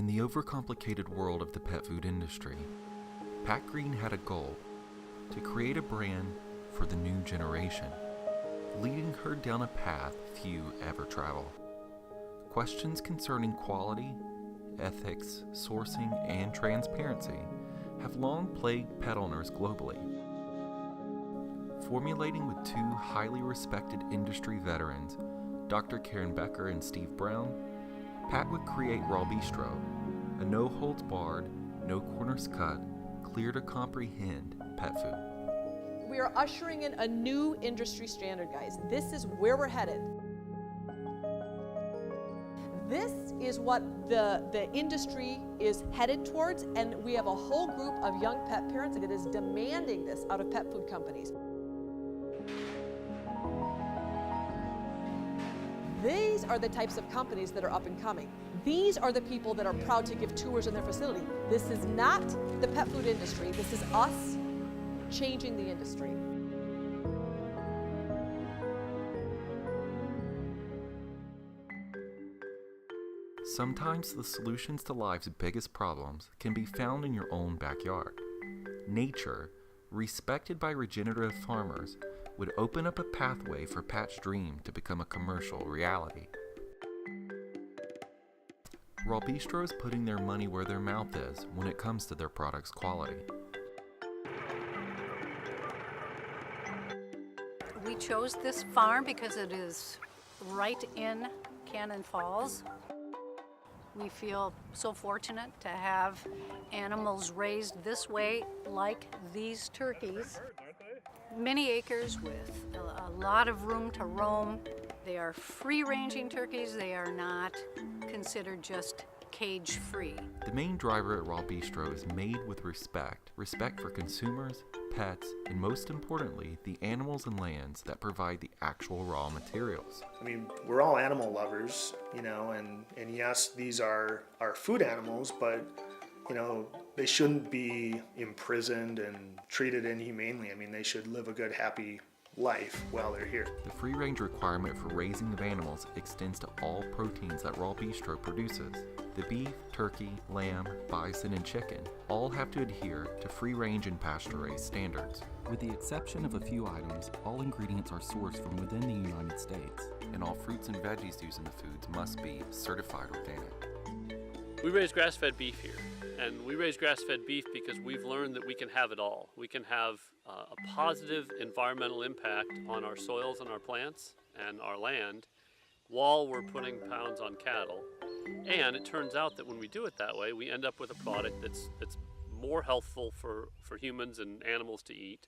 In the overcomplicated world of the pet food industry, Pat Green had a goal: to create a brand for the new generation, leading her down a path few ever travel. Questions concerning quality, ethics, sourcing, and transparency have long plagued pet owners globally. Formulating with two highly respected industry veterans, Dr. Karen Becker and Steve Brown, Pat would create Raw Bistro, a no-holds-barred, no-corners-cut, clear-to-comprehend pet food. We are ushering in a new industry standard, guys. This is where we're headed. This is what the industry is headed towards, and we have a whole group of young pet parents that is demanding this out of pet food companies. These are the types of companies that are up and coming. These are the people that are proud to give tours in their facility. This is not the pet food industry. This is us changing the industry. Sometimes the solutions to life's biggest problems can be found in your own backyard. Nature, respected by regenerative farmers, would open up a pathway for Pat's dream to become a commercial reality. Raw Bistro is putting their money where their mouth is when it comes to their product's quality. We chose this farm because it is right in Cannon Falls. We feel so fortunate to have animals raised this way, like these turkeys. Many acres with a lot of room to roam. They are free-ranging turkeys. They are not considered just cage-free. The main driver at Raw Bistro is made with respect for consumers, pets, and most importantly, the animals and lands that provide the actual raw materials. I mean, we're all animal lovers, you know, and yes, these are food animals, but, you know, they shouldn't be imprisoned and treated inhumanely. I mean, they should live a good, happy life while they're here. The free-range requirement for raising of animals extends to all proteins that Raw Bistro produces. The beef, turkey, lamb, bison, and chicken all have to adhere to free-range and pasture-raised standards. With the exception of a few items, all ingredients are sourced from within the United States, and all fruits and veggies used in the foods must be certified organic. We raise grass-fed beef here, and we raise grass-fed beef because we've learned that we can have it all. We can have a positive environmental impact on our soils and our plants and our land while we're putting pounds on cattle. And it turns out that when we do it that way, we end up with a product that's more healthful for humans and animals to eat,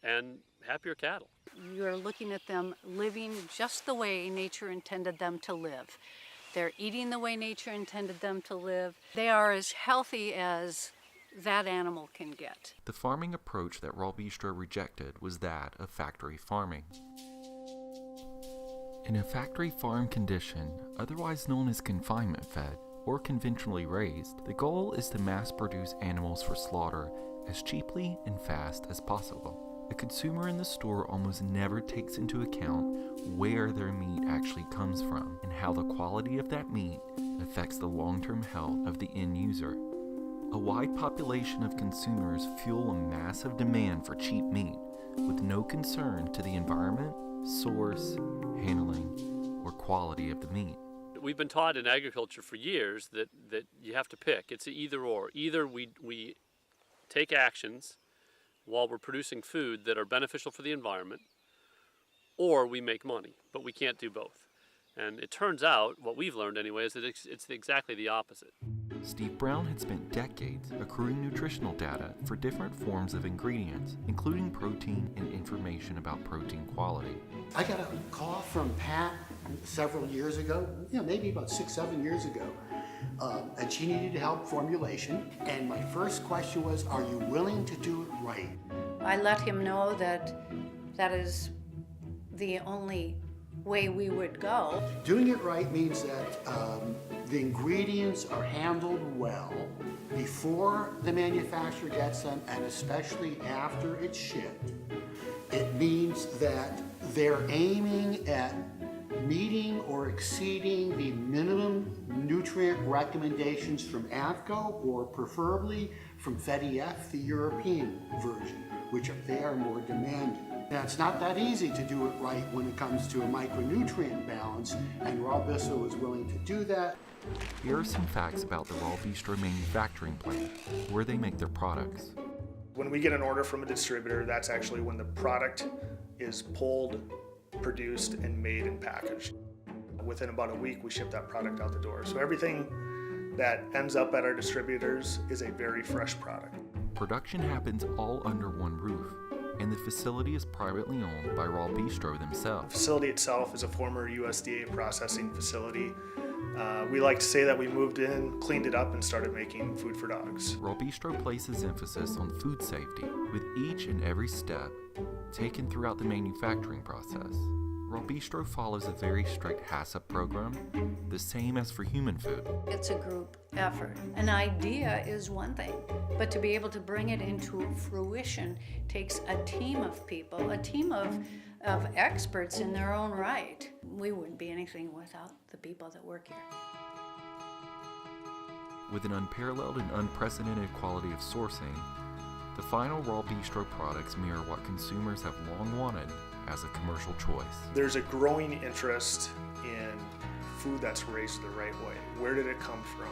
and happier cattle. You're looking at them living just the way nature intended them to live. They're eating the way nature intended them to live. They are as healthy as that animal can get. The farming approach that Raw Bistro rejected was that of factory farming. In a factory farm condition, otherwise known as confinement fed or conventionally raised, the goal is to mass produce animals for slaughter as cheaply and fast as possible. A consumer in the store almost never takes into account where their meat actually comes from and how the quality of that meat affects the long-term health of the end user. A wide population of consumers fuel a massive demand for cheap meat with no concern to the environment, source, handling, or quality of the meat. We've been taught in agriculture for years that you have to pick. It's an either or. Either we take actions while we're producing food that are beneficial for the environment, or we make money, but we can't do both. And it turns out, what we've learned anyway, is that it's exactly the opposite. Steve Brown had spent decades accruing nutritional data for different forms of ingredients, including protein and information about protein quality. I got a call from Pat several years ago, maybe about 6-7 years ago, and she needed help formulation. And my first question was, are you willing to do it right? I let him know that that is the only way we would go. Doing it right means that the ingredients are handled well before the manufacturer gets them, and especially after it's shipped. It means that they're aiming at meeting or exceeding the minimum nutrient micronutrient recommendations from AFCO or preferably from FEDEF, the European version, which they are more demanding. Now, it's not that easy to do it right when it comes to a micronutrient balance, and Raw Bistro is willing to do that. Here are some facts about the Raw Bistro manufacturing plant, where they make their products. When we get an order from a distributor, that's actually when the product is pulled, produced, and made and packaged. Within about a week, we ship that product out the door. So everything that ends up at our distributors is a very fresh product. Production happens all under one roof, and the facility is privately owned by Raw Bistro The themselves. facility itself is a former USDA processing facility. We like to say that we moved in, cleaned it up, and started making food for dogs. Raw Bistro places emphasis on food safety, with each and every step taken throughout the manufacturing process. Raw Bistro follows a very strict HACCP program, the same as for human food. It's a group effort. An idea is one thing, but to be able to bring it into fruition takes a team of people, a team of experts in their own right. We wouldn't be anything without the people that work here. With an unparalleled and unprecedented quality of sourcing, the final Raw Bistro products mirror what consumers have long wanted as a commercial choice. There's a growing interest in food that's raised the right way. Where did it come from?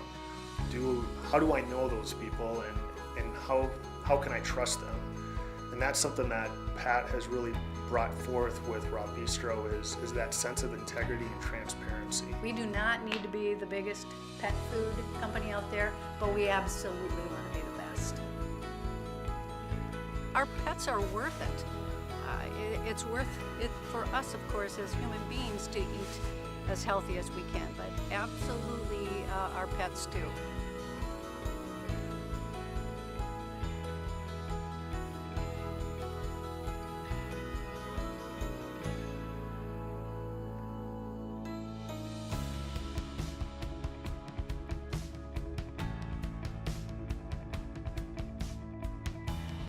How do I know those people, and how can I trust them? And that's something that Pat has really brought forth with Raw Bistro is that sense of integrity and transparency. We do not need to be the biggest pet food company out there, but we absolutely want to be the best. Our pets are worth it. It's worth it for us, of course, as human beings to eat as healthy as we can, but absolutely our pets too.